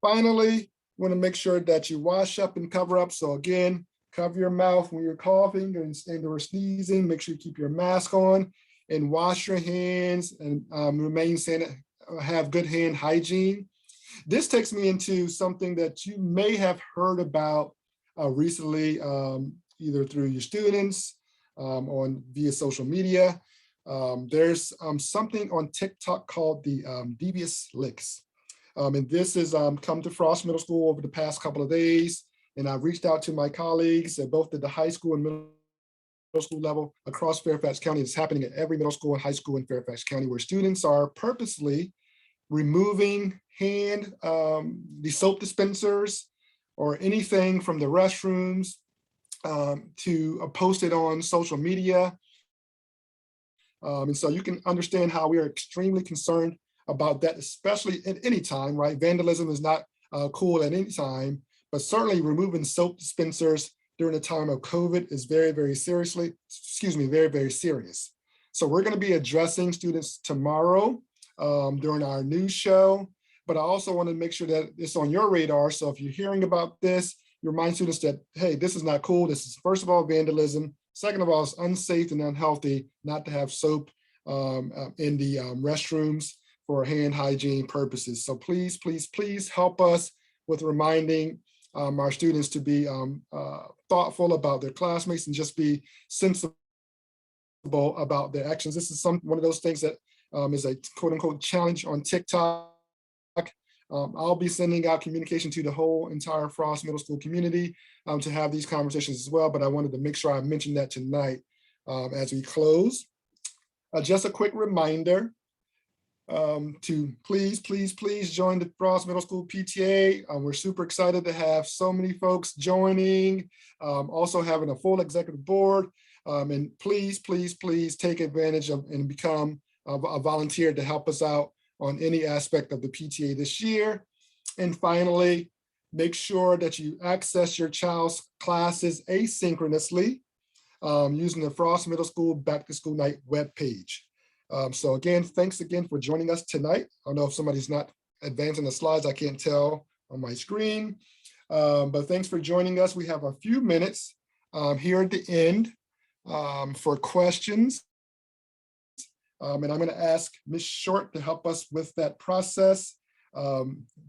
Finally, want to make sure that you wash up and cover up. So again, cover your mouth when you're coughing or sneezing. Make sure you keep your mask on and wash your hands and remain sanitary. Have good hand hygiene. This takes me into something that you may have heard about recently, either through your students via social media. There's something on TikTok called the devious licks. And this has come to Frost Middle School over the past couple of days. And I've reached out to my colleagues at both at the high school and middle school level across Fairfax County. It's happening at every middle school and high school in Fairfax County, where students are purposely removing the soap dispensers or anything from the restrooms to post it on social media. And so you can understand how we are extremely concerned about that, especially at any time, right? Vandalism is not cool at any time, but certainly removing soap dispensers during the time of COVID is very, very very, very serious. So we're going to be addressing students tomorrow during our news show, but I also want to make sure that it's on your radar. So if you're hearing about this, you remind students that, hey, this is not cool. This is, first of all, vandalism. Second of all, it's unsafe and unhealthy not to have soap in the restrooms for hand hygiene purposes. So please, please, please help us with reminding our students to be thoughtful about their classmates and just be sensible about their actions. This is one of those things that is a quote unquote challenge on TikTok. I'll be sending out communication to the whole entire Frost Middle School community to have these conversations as well, but I wanted to make sure I mentioned that tonight as we close. Just a quick reminder to please, please, please join the Frost Middle School PTA. We're super excited to have so many folks joining, also having a full executive board. And please, please, please take advantage of and become a volunteer to help us out on any aspect of the PTA this year. And finally, make sure that you access your child's classes asynchronously using the Frost Middle School Back to School Night webpage. So again, thanks again for joining us tonight. I don't know if somebody's not advancing the slides, I can't tell on my screen, but thanks for joining us. We have a few minutes here at the end for questions. And I'm going to ask Ms. Short to help us with that process.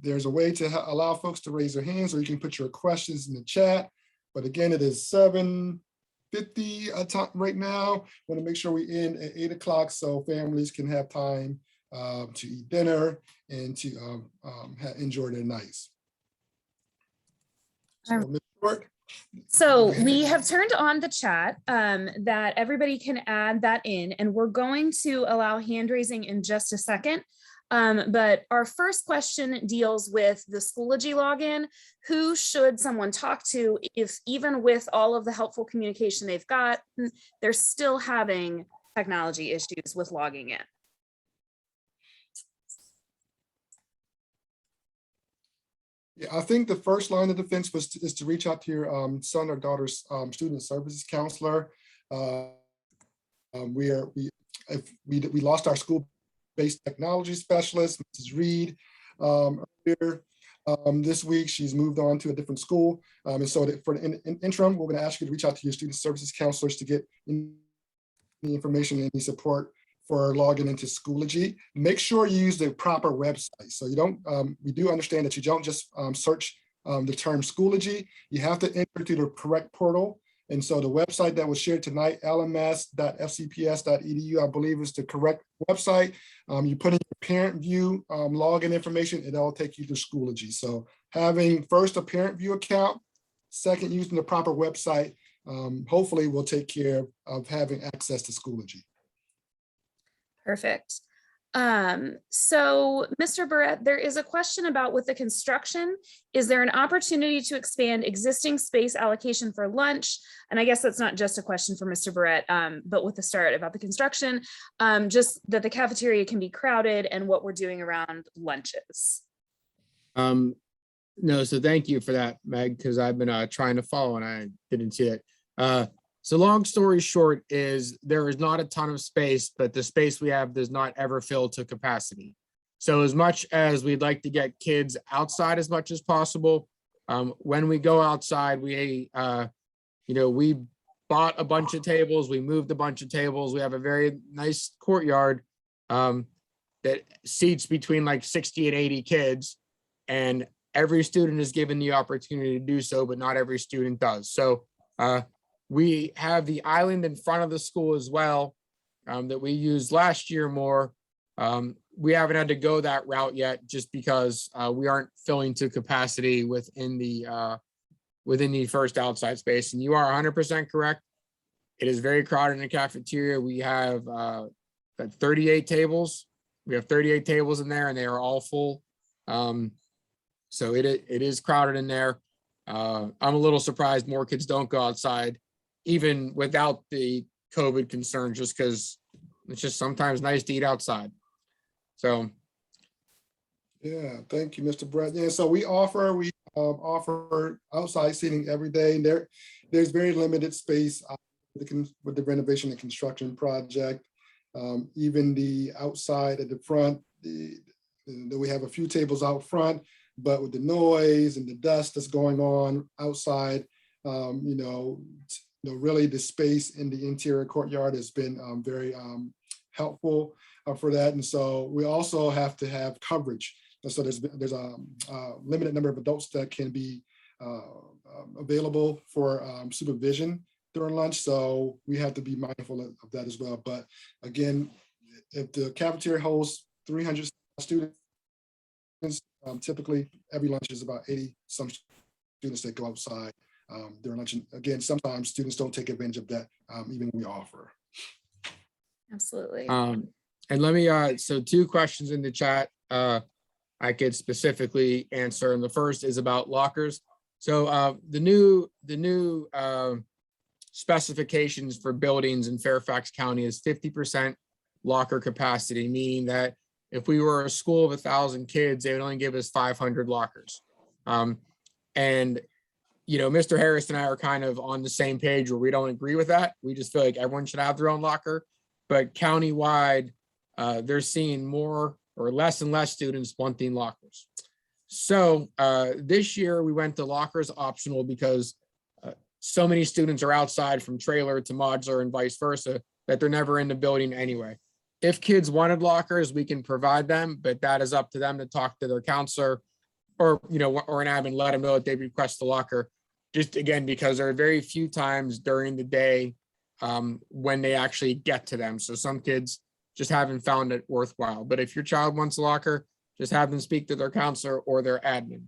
There's a way to allow folks to raise their hands, or you can put your questions in the chat. But again, it is 7:50 right now. Want to make sure we end at 8 o'clock so families can have time to eat dinner and to enjoy their nights. So, Ms. York. So we have turned on the chat that everybody can add that in, and we're going to allow hand raising in just a second. But our first question deals with the Schoology login. Who should someone talk to if, even with all of the helpful communication they've got, they're still having technology issues with logging in? Yeah, I think the first line of defense is to reach out to your son or daughter's student services counselor. We lost our school-based technology specialist, Mrs. Reed, earlier this week. She's moved on to a different school, and so for the interim, we're going to ask you to reach out to your student services counselors to get any information and any support for logging into Schoology. Make sure you use the proper website. So you don't, we do understand that you don't just search the term Schoology. You have to enter through the correct portal. And so the website that was shared tonight, lms.fcps.edu, I believe is the correct website. You put in your parent view login information, it'll take you to Schoology. So having first a parent view account, second using the proper website, hopefully will take care of having access to Schoology. Perfect. So Mr. Barrett, there is a question about with the construction, is there an opportunity to expand existing space allocation for lunch? And I guess that's not just a question for Mr. Barrett, but with the start about the construction, just that the cafeteria can be crowded and what we're doing around lunches. No, so thank you for that, Meg, because I've been trying to follow and I didn't see it. So long story short is there is not a ton of space, but the space we have does not ever fill to capacity. So as much as we'd like to get kids outside as much as possible, when we go outside, we bought a bunch of tables, we moved a bunch of tables. We have a very nice courtyard that seats between like 60 and 80 kids, and every student is given the opportunity to do so, but not every student does. So we have the island in front of the school as well that we used last year more. We haven't had to go that route yet just because we aren't filling to capacity within the first outside space. And you are 100% correct. It is very crowded in the cafeteria. We have 38 tables. We have 38 tables in there and they are all full. So it is crowded in there. I'm a little surprised more kids don't go outside, even without the COVID concern, just because it's just sometimes nice to eat outside. So. Yeah, thank you, Mr. Brett. Yeah, so we offer outside seating every day. There's very limited space with the renovation and construction project. Even the outside at the front, we have a few tables out front, but with the noise and the dust that's going on outside, really the space in the interior courtyard has been very helpful for that. And so we also have to have coverage. And so there's a limited number of adults that can be available for supervision during lunch. So we have to be mindful of that as well. But again, if the cafeteria holds 300 students, typically every lunch is about 80 some students that go outside during lunch. And again, sometimes students don't take advantage of that even when we offer. Absolutely. And let me, so 2 questions in the chat I could specifically answer. And the first is about lockers. So the new specifications for buildings in Fairfax County is 50% locker capacity, meaning that if we were a school of 1,000 kids, they would only give us 500 lockers. And Mr. Harris and I are kind of on the same page where we don't agree with that. We just feel like everyone should have their own locker, but countywide, they're seeing more or less and less students wanting lockers. So this year we went to lockers optional because so many students are outside from trailer to modular and vice versa that they're never in the building anyway. If kids wanted lockers, we can provide them, but that is up to them to talk to their counselor or, or an admin, let them know that they request the locker. Just again, because there are very few times during the day when they actually get to them. So some kids just haven't found it worthwhile. But if your child wants a locker, just have them speak to their counselor or their admin.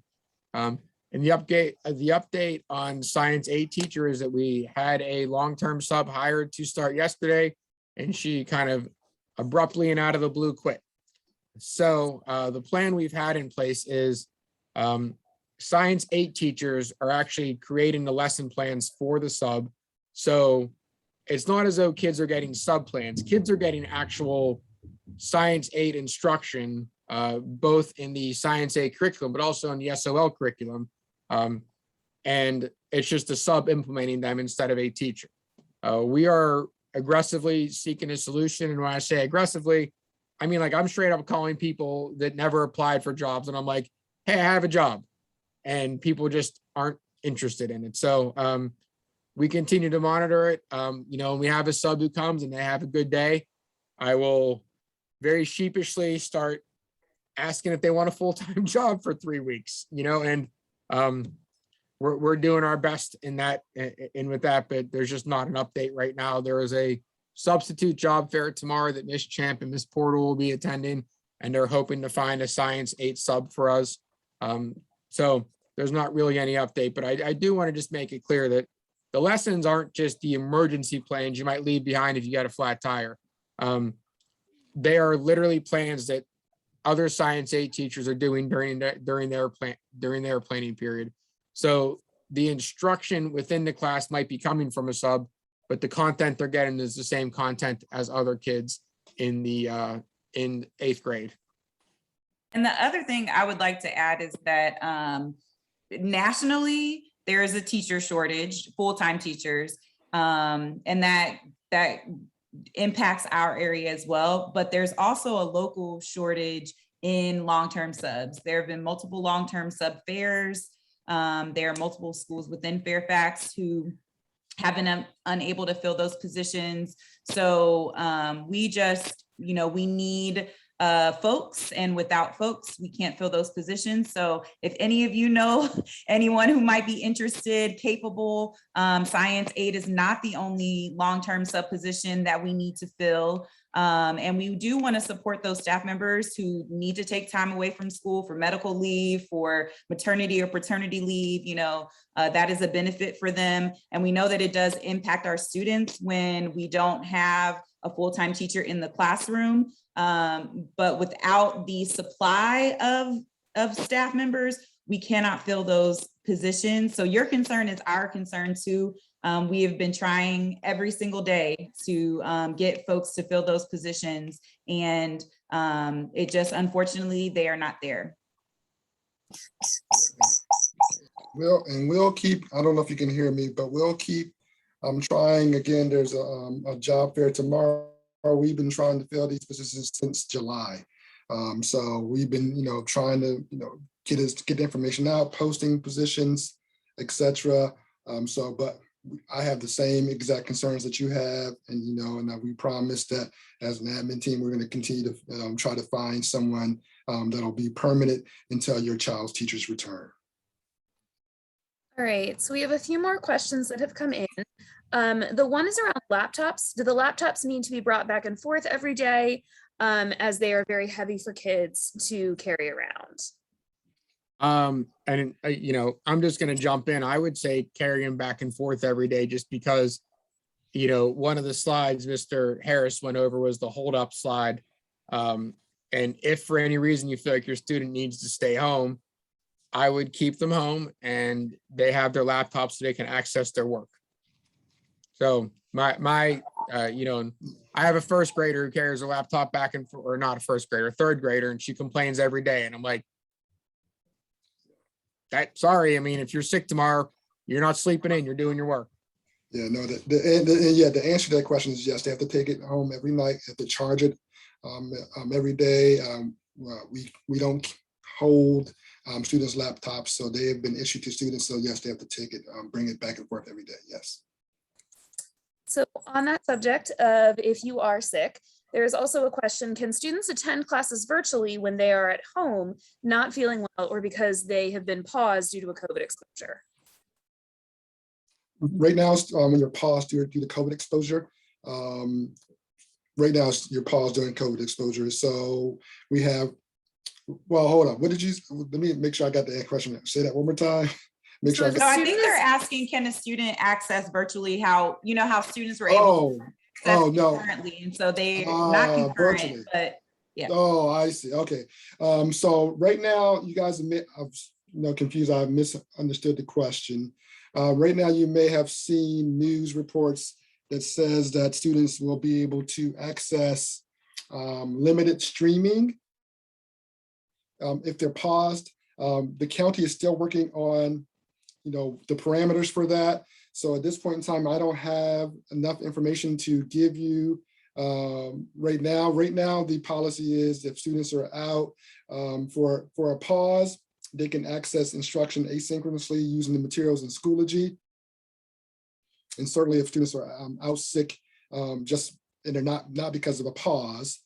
And the update on Science 8 teacher is that we had a long-term sub hired to start yesterday, and she kind of abruptly and out of the blue quit. So the plan we've had in place is Science 8 teachers are actually creating the lesson plans for the sub. So it's not as though kids are getting sub plans. Kids are getting actual Science 8 instruction, both in the Science 8 curriculum, but also in the SOL curriculum. And it's just a sub implementing them instead of a teacher. We are aggressively seeking a solution. And when I say aggressively, I mean, like, I'm straight up calling people that never applied for jobs. And I'm like, hey, I have a job. And people just aren't interested in it. So we continue to monitor it. We have a sub who comes and they have a good day. I will very sheepishly start asking if they want a full-time job for 3 weeks, and we're doing our best in that with that, but there's just not an update right now. There is a substitute job fair tomorrow that Miss Champ and Miss Porter will be attending, and they're hoping to find a Science 8 sub for us. So there's not really any update, but I do want to just make it clear that the lessons aren't just the emergency plans you might leave behind if you got a flat tire. They are literally plans that other Science 8 teachers are doing during their planning period. So the instruction within the class might be coming from a sub, but the content they're getting is the same content as other kids in the in 8th grade. And the other thing I would like to add is that nationally, there is a teacher shortage, full-time teachers, and that impacts our area as well. But there's also a local shortage in long-term subs. There have been multiple long-term sub fairs. There are multiple schools within Fairfax who have been unable to fill those positions. So we just, we need folks, and without folks, we can't fill those positions. So if any of you know anyone who might be interested, capable, Science 8 is not the only long-term sub position that we need to fill. And we do want to support those staff members who need to take time away from school for medical leave, for maternity or paternity leave. That is a benefit for them. And we know that it does impact our students when we don't have a full-time teacher in the classroom. But without the supply of staff members, we cannot fill those positions. So your concern is our concern too. We have been trying every single day to get folks to fill those positions, and it just, unfortunately, they are not there. We'll keep, I don't know if you can hear me, but we'll keep trying. Again, there's a job fair tomorrow. We've been trying to fill these positions since July. So we've been, trying to, get the information out, posting positions, etc. But I have the same exact concerns that you have, and we promise that as an admin team, we're going to continue to try to find someone that'll be permanent until your child's teachers return. All right, so we have a few more questions that have come in. The one is around laptops. Do the laptops need to be brought back and forth every day, as they are very heavy for kids to carry around? I'm just going to jump in. I would say carry them back and forth every day, just because, one of the slides Mr. Harris went over was the hold up slide. And if for any reason you feel like your student needs to stay home, I would keep them home and they have their laptops so they can access their work. So I have a first grader who carries a laptop back and forth, or not a first grader, a third grader, and she complains every day. And I'm like, sorry. I mean, if you're sick tomorrow, you're not sleeping in, you're doing your work. Yeah, no, the answer to that question is yes. They have to take it home every night, have to charge it every day. We don't hold students' laptops, so they have been issued to students. So yes, they have to take it, bring it back and forth every day. Yes. So on that subject of if you are sick, There is also a question, can students attend classes virtually when they are at home, not feeling well, or because they have been paused due to a COVID exposure? Right now, when you're paused due to COVID exposure, right now you're paused during COVID exposure. So we have, well, hold on. What did you, let me make sure I got the question. Say that one more time. Make sure I So got. I think they're asking, can a student access virtually how, you know, how students were able to access no. currently, and so they not concurrent, virtually. but yeah. Oh, I see. Okay. So right now, you guys admit I'm confused. I misunderstood the question. Right now, you may have seen news reports that says that students will be able to access limited streaming if they're paused. The county is still working on, the parameters for that. So at this point in time, I don't have enough information to give you right now. Right now, the policy is if students are out for a pause, they can access instruction asynchronously using the materials in Schoology. And certainly if students are out sick, and they're not because of a pause,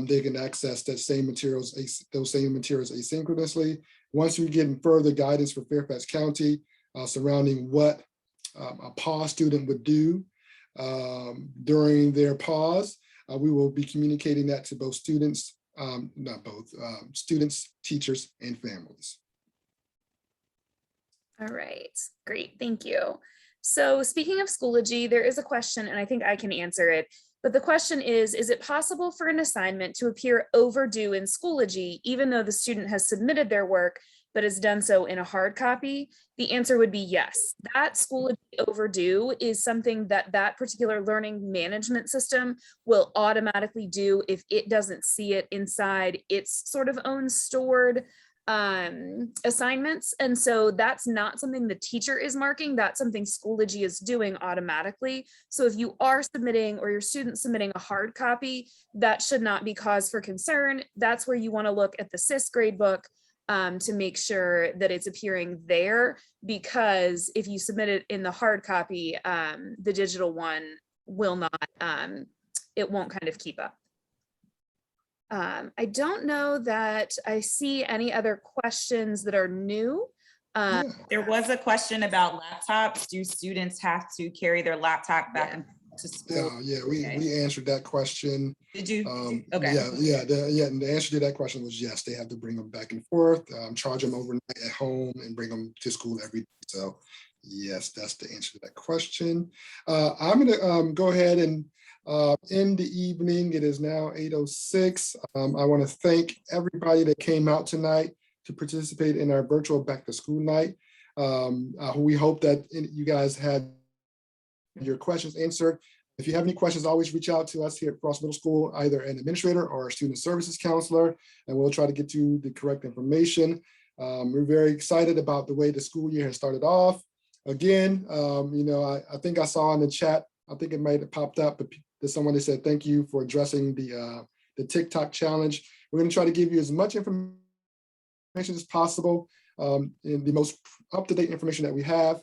they can access those same materials asynchronously. Once we get further guidance for Fairfax County surrounding what a pause student would do during their pause, we will be communicating that to both students, students, teachers, and families. All right, great, thank you. So speaking of Schoology, there is a question, and I think I can answer it. But the question is it possible for an assignment to appear overdue in Schoology, even though the student has submitted their work, but has done so in a hard copy? The answer would be yes. That Schoology overdue is something that that particular learning management system will automatically do if it doesn't see it inside its sort of own stored assignments. And so that's not something the teacher is marking, that's something Schoology is doing automatically. So if you are submitting or your student submitting a hard copy, that should not be cause for concern. That's where you want to look at the SIS gradebook to make sure that it's appearing there, because if you submit it in the hard copy, the digital one will not, it won't kind of keep up. I don't know that I see any other questions that are new. There was a question about laptops. Do students have to carry their laptop back to school? Yeah, we answered that question. Did you? Okay. And the answer to that question was yes, they have to bring them back and forth, charge them overnight at home and bring them to school every day. So yes, that's the answer to that question. I'm gonna go ahead and in the evening. It is now 8:06. I want to thank everybody that came out tonight to participate in our virtual back to school night. We hope that you guys had your questions answered. If you have any questions, always reach out to us here at Frost Middle School, either an administrator or a student services counselor, and we'll try to get you the correct information. We're very excited about the way the school year has started off. Again, I think I saw in the chat, I think it might have popped up, but there's someone that said, thank you for addressing the TikTok challenge. We're going to try to give you as much information as possible, in the most up-to-date information that we have,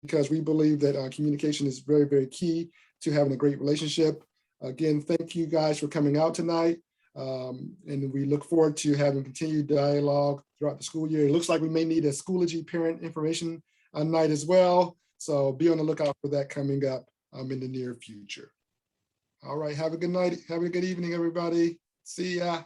because we believe that communication is very, very key to having a great relationship. Again, thank you guys for coming out tonight. And we look forward to having continued dialogue throughout the school year. It looks like we may need a Schoology parent information night as well. So be on the lookout for that coming up in the near future. All right, have a good night. Have a good evening, everybody. See ya.